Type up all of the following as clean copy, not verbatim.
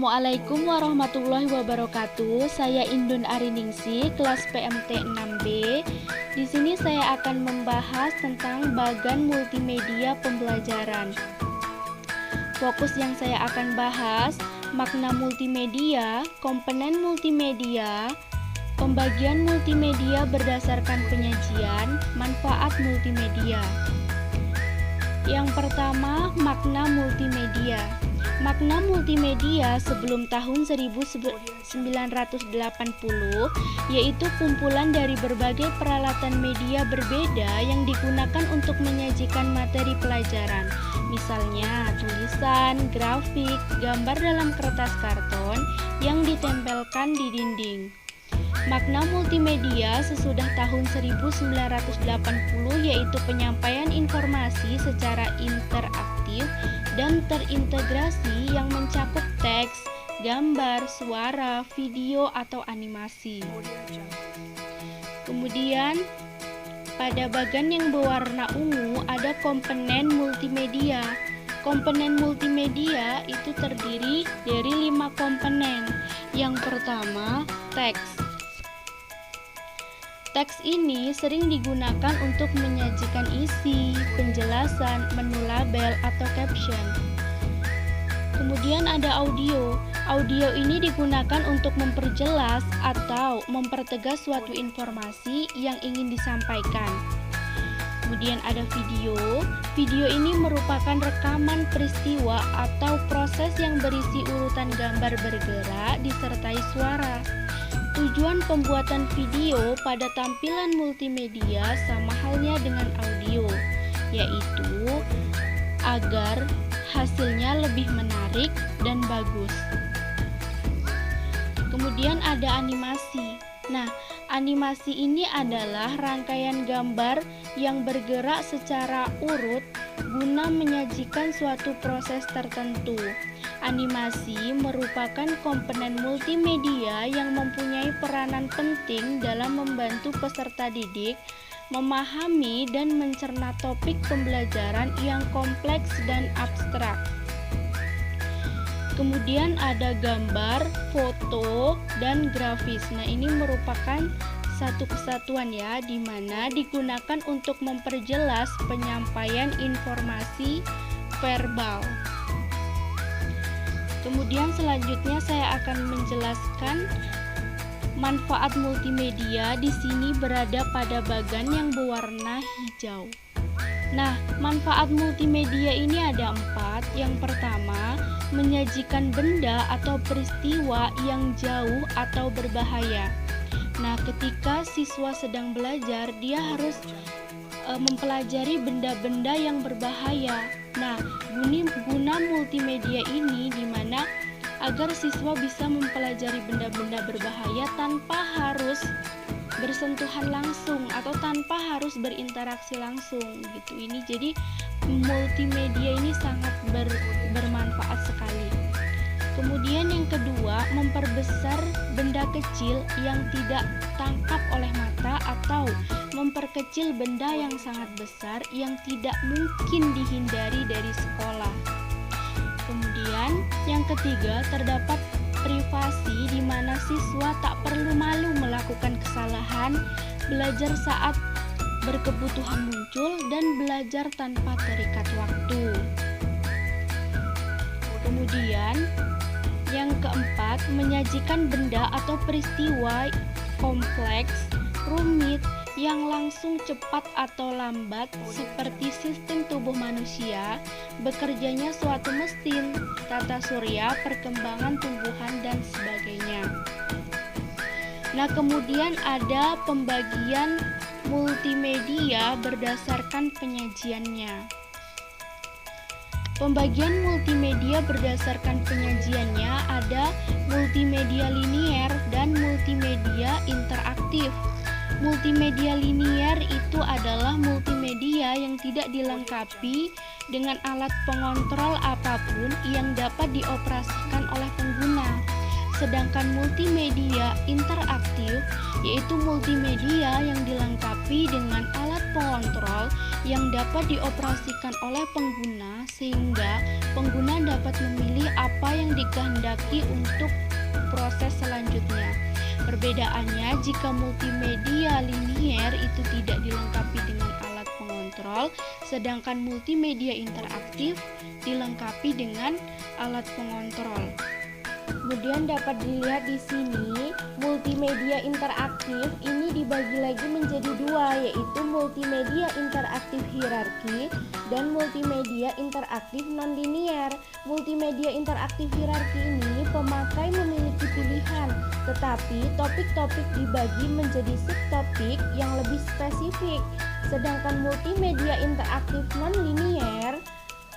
Assalamualaikum warahmatullahi wabarakatuh. Saya Indun Ariningsih, kelas PMT 6B. Di sini saya akan membahas tentang bagan multimedia pembelajaran. Fokus yang saya akan bahas, makna multimedia, komponen multimedia, pembagian multimedia berdasarkan penyajian, manfaat multimedia. Yang pertama, makna multimedia. Makna multimedia sebelum tahun 1980 yaitu kumpulan dari berbagai peralatan media berbeda yang digunakan untuk menyajikan materi pelajaran. Misalnya tulisan, grafik, gambar dalam kertas karton yang ditempelkan di dinding. Makna multimedia sesudah tahun 1980 yaitu penyampaian informasi secara interaktif dan terintegrasi yang mencakup teks, gambar, suara, video, atau animasi. Kemudian, pada bagan yang berwarna ungu ada komponen multimedia. Komponen multimedia itu terdiri dari 5 komponen. Yang pertama, teks. Teks ini sering digunakan untuk menyajikan isi, penjelasan, menu label, atau caption. Kemudian ada audio. Audio ini digunakan untuk memperjelas atau mempertegas suatu informasi yang ingin disampaikan. Kemudian ada video. Video ini merupakan rekaman peristiwa atau proses yang berisi urutan gambar bergerak disertai suara. Tujuan pembuatan video pada tampilan multimedia sama halnya dengan audio, yaitu agar hasilnya lebih menarik dan bagus. Kemudian ada animasi. Nah, animasi ini adalah rangkaian gambar yang bergerak secara urut guna menyajikan suatu proses tertentu. Animasi merupakan komponen multimedia yang mempunyai peranan penting dalam membantu peserta didik memahami dan mencerna topik pembelajaran yang kompleks dan abstrak. Kemudian ada gambar, foto, dan grafis. Nah, ini merupakan satu kesatuan ya, di mana digunakan untuk memperjelas penyampaian informasi verbal. Kemudian selanjutnya saya akan menjelaskan manfaat multimedia di sini berada pada bagan yang berwarna hijau. Nah, manfaat multimedia ini ada 4. Yang pertama, menyajikan benda atau peristiwa yang jauh atau berbahaya. Nah, ketika siswa sedang belajar, dia harus mempelajari benda-benda yang berbahaya. Nah, guna multimedia ini di mana agar siswa bisa mempelajari benda-benda berbahaya tanpa harus bersentuhan langsung atau tanpa harus berinteraksi langsung gitu. Ini jadi multimedia ini sangat bermanfaat sekali. Kemudian yang kedua, memperbesar benda kecil yang tidak tangkap oleh mata atau memperkecil benda yang sangat besar yang tidak mungkin dihindari dari sekolah. Kemudian yang ketiga, terdapat privasi di mana siswa tak perlu malu melakukan kesalahan, belajar saat berkebutuhan muncul, dan belajar tanpa terikat waktu. Kemudian yang keempat, menyajikan benda atau peristiwa kompleks, rumit, yang langsung cepat atau lambat seperti sistem tubuh manusia, bekerjanya suatu mesin, tata surya, perkembangan tumbuhan, dan sebagainya. Nah, kemudian ada pembagian multimedia berdasarkan penyajiannya. Pembagian multimedia berdasarkan penyajiannya ada multimedia linier dan multimedia interaktif. Multimedia linier itu adalah multimedia yang tidak dilengkapi dengan alat pengontrol apapun yang dapat dioperasikan oleh pengguna. sedangkan multimedia interaktif yaitu multimedia yang dilengkapi dengan alat pengontrol yang dapat dioperasikan oleh pengguna sehingga pengguna dapat memilih apa yang dikehendaki untuk proses selanjutnya. Perbedaannya, jika multimedia linier itu tidak dilengkapi dengan alat pengontrol, sedangkan multimedia interaktif dilengkapi dengan alat pengontrol. Kemudian dapat dilihat di sini, multimedia interaktif ini dibagi lagi menjadi dua, yaitu multimedia interaktif hierarki dan multimedia interaktif nonlinier. Multimedia interaktif hierarki ini pemakai memiliki pilihan, tetapi topik-topik dibagi menjadi subtopik yang lebih spesifik. Sedangkan multimedia interaktif nonlinier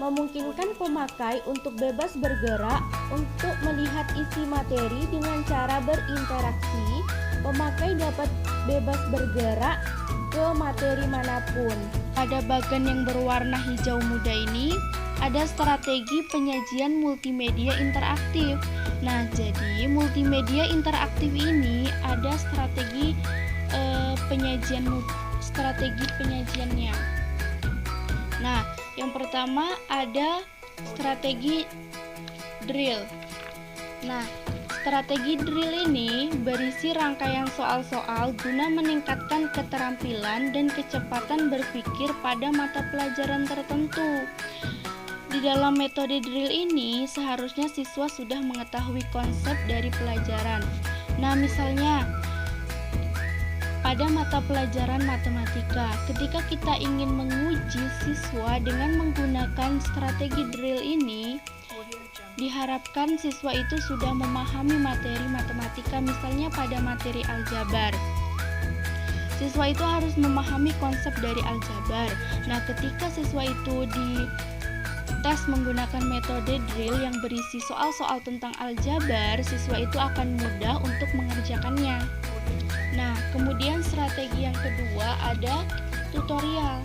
memungkinkan pemakai untuk bebas bergerak untuk melihat isi materi dengan cara berinteraksi. Pemakai dapat bebas bergerak ke materi manapun. Pada bagan yang berwarna hijau muda ini ada strategi penyajian multimedia interaktif. Nah, jadi multimedia interaktif ini ada strategi penyajiannya. Nah, yang pertama ada strategi drill. Nah, strategi drill ini berisi rangkaian soal-soal guna meningkatkan keterampilan dan kecepatan berpikir pada mata pelajaran tertentu. Di dalam metode drill ini, seharusnya siswa sudah mengetahui konsep dari pelajaran. Nah, misalnya pada mata pelajaran matematika, ketika kita ingin menguji siswa dengan menggunakan strategi drill ini, diharapkan siswa itu sudah memahami materi matematika, misalnya pada materi aljabar. Siswa itu harus memahami konsep dari aljabar. Nah, ketika siswa itu dites menggunakan metode drill yang berisi soal-soal tentang aljabar, siswa itu akan mudah untuk mengerjakannya. Nah, kemudian strategi yang kedua ada tutorial.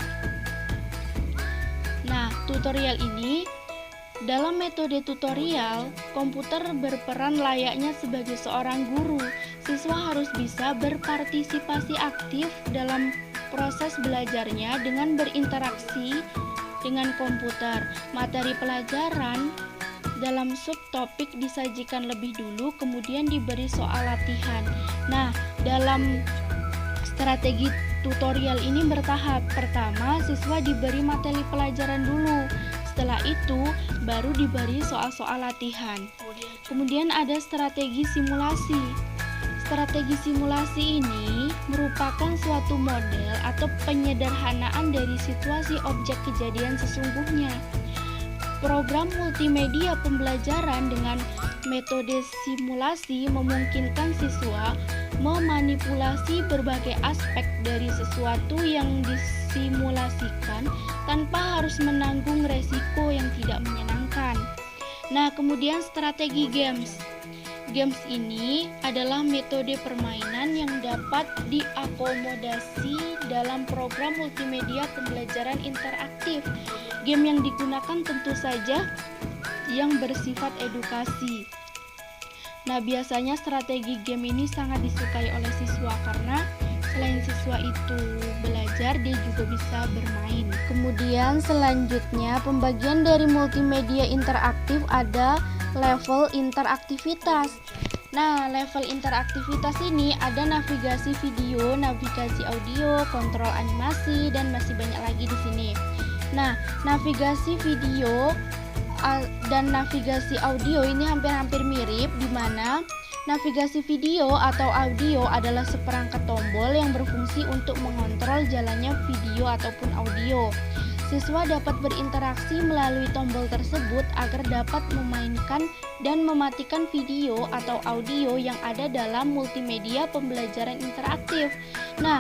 Nah, tutorial ini dalam metode tutorial, komputer berperan layaknya sebagai seorang guru. Siswa harus bisa berpartisipasi aktif dalam proses belajarnya dengan berinteraksi dengan komputer. Materi pelajaran dalam subtopik disajikan lebih dulu, kemudian diberi soal latihan. Nah, dalam strategi tutorial ini bertahap. Pertama, siswa diberi materi pelajaran dulu. Setelah itu, baru diberi soal-soal latihan. Kemudian ada strategi simulasi. Strategi simulasi ini merupakan suatu model atau penyederhanaan dari situasi objek kejadian sesungguhnya. Program multimedia pembelajaran dengan metode simulasi memungkinkan siswa memanipulasi berbagai aspek dari sesuatu yang disimulasikan tanpa harus menanggung resiko yang tidak menyenangkan. Nah, kemudian strategi games. Games ini adalah metode permainan yang dapat diakomodasi dalam program multimedia pembelajaran interaktif. Game yang digunakan tentu saja yang bersifat edukasi. Nah, biasanya strategi game ini sangat disukai oleh siswa karena selain siswa itu belajar, dia juga bisa bermain. Kemudian selanjutnya, pembagian dari multimedia interaktif ada level interaktivitas. Nah, level interaktivitas ini ada navigasi video, navigasi audio, kontrol animasi, dan masih banyak lagi di sini. Nah, navigasi video dan navigasi audio ini hampir-hampir mirip, di mana navigasi video atau audio adalah seperangkat tombol yang berfungsi untuk mengontrol jalannya video ataupun audio. Siswa dapat berinteraksi melalui tombol tersebut agar dapat memainkan dan mematikan video atau audio yang ada dalam multimedia pembelajaran interaktif. Nah,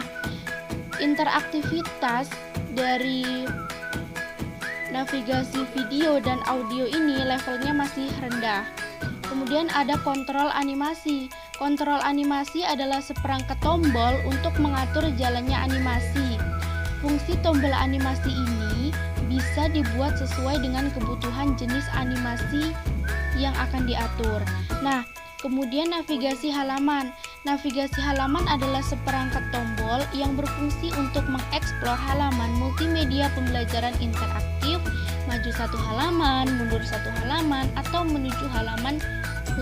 interaktivitas dari navigasi video dan audio ini levelnya masih rendah. Kemudian ada kontrol animasi. Kontrol animasi adalah seperangkat tombol untuk mengatur jalannya animasi. Fungsi tombol animasi ini bisa dibuat sesuai dengan kebutuhan jenis animasi yang akan diatur. Nah, Kemudian navigasi halaman. Navigasi halaman adalah seperangkat tombol yang berfungsi untuk mengeksplor halaman multimedia pembelajaran interaktif, maju satu halaman, mundur satu halaman, atau menuju halaman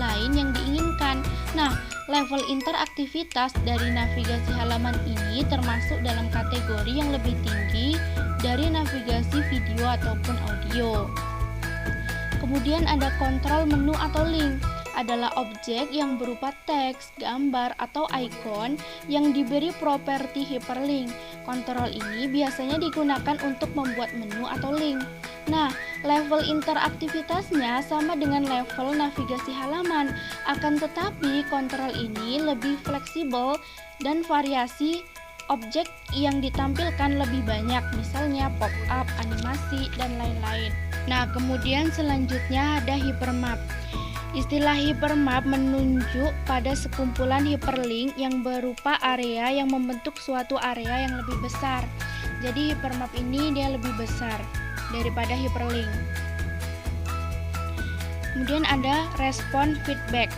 lain yang diinginkan. Nah, level interaktivitas dari navigasi halaman ini termasuk dalam kategori yang lebih tinggi dari navigasi video ataupun audio. Kemudian ada kontrol menu atau link, adalah objek yang berupa teks, gambar, atau ikon yang diberi properti hyperlink. Kontrol ini biasanya digunakan untuk membuat menu atau link. Nah, level interaktivitasnya sama dengan level navigasi halaman, akan tetapi kontrol ini lebih fleksibel dan variasi objek yang ditampilkan lebih banyak, misalnya pop-up, animasi, dan lain-lain. Nah, kemudian selanjutnya ada hypermap. Istilah hypermap menunjuk pada sekumpulan hyperlink yang berupa area yang membentuk suatu area yang lebih besar. Jadi hypermap ini dia lebih besar daripada hyperlink. Kemudian ada respon feedback.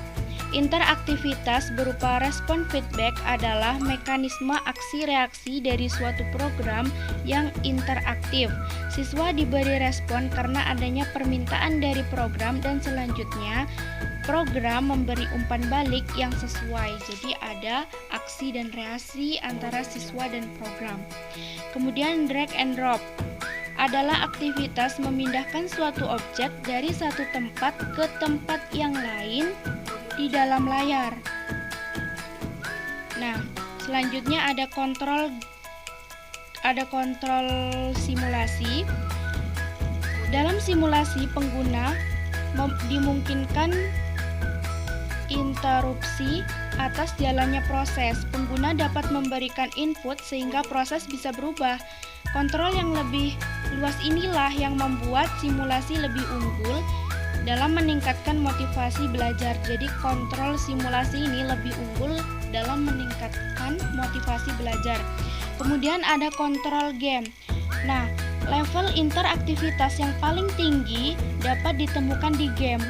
Interaktivitas berupa respon feedback adalah mekanisme aksi-reaksi dari suatu program yang interaktif. Siswa diberi respon karena adanya permintaan dari program dan selanjutnya program memberi umpan balik yang sesuai. Jadi ada aksi dan reaksi antara siswa dan program. Kemudian drag and drop adalah aktivitas memindahkan suatu objek dari satu tempat ke tempat yang lain di dalam layar. Nah, selanjutnya ada kontrol simulasi. Dalam simulasi, pengguna dimungkinkan interupsi atas jalannya proses. Pengguna dapat memberikan input sehingga proses bisa berubah. Kontrol yang lebih luas inilah yang membuat simulasi lebih unggul dalam meningkatkan motivasi belajar. Jadi kontrol simulasi ini lebih unggul dalam meningkatkan motivasi belajar. Kemudian ada kontrol game. Nah, level interaktivitas yang paling tinggi dapat ditemukan di game.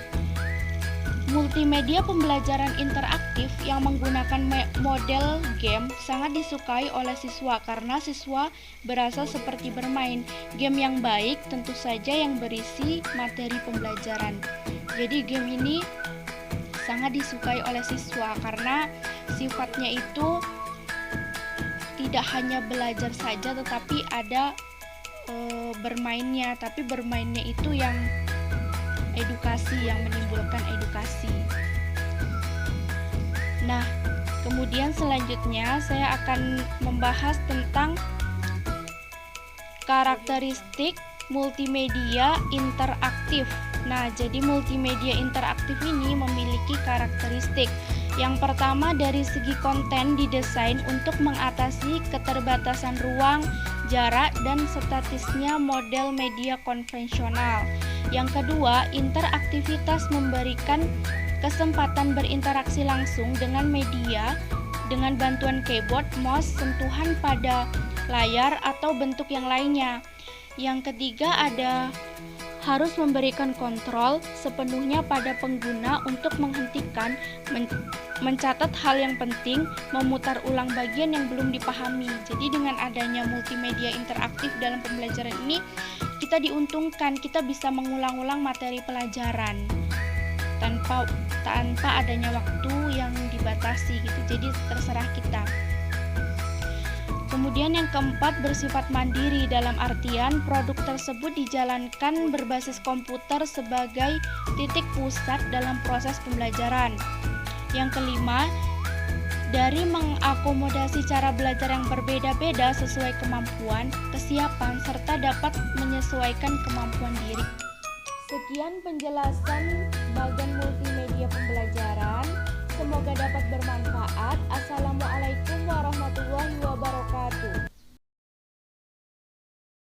Multimedia pembelajaran interaktif yang menggunakan model game sangat disukai oleh siswa karena siswa berasa seperti bermain. Game yang baik tentu saja yang berisi materi pembelajaran. Jadi game ini sangat disukai oleh siswa karena sifatnya itu tidak hanya belajar saja tetapi ada bermainnya, tapi bermainnya itu yang edukasi, yang menimbulkan edukasi. Nah, kemudian selanjutnya saya akan membahas tentang karakteristik multimedia interaktif. Nah, jadi multimedia interaktif ini memiliki karakteristik. Yang pertama, dari segi konten didesain untuk mengatasi keterbatasan ruang, jarak, dan statisnya model media konvensional. Yang kedua, interaktivitas memberikan kesempatan berinteraksi langsung dengan media dengan bantuan keyboard, mouse, sentuhan pada layar, atau bentuk yang lainnya. Yang ketiga, ada harus memberikan kontrol sepenuhnya pada pengguna untuk menghentikan, mencatat hal yang penting, memutar ulang bagian yang belum dipahami. Jadi dengan adanya multimedia interaktif dalam pembelajaran ini, kita diuntungkan, kita bisa mengulang-ulang materi pelajaran tanpa adanya waktu yang dibatasi gitu. Jadi terserah kita. Kemudian yang keempat, bersifat mandiri, dalam artian produk tersebut dijalankan berbasis komputer sebagai titik pusat dalam proses pembelajaran. Yang kelima, dari mengakomodasi cara belajar yang berbeda-beda sesuai kemampuan, kesiapan, serta dapat menyesuaikan kemampuan diri. Sekian penjelasan bagian multimedia pembelajaran. Semoga dapat bermanfaat.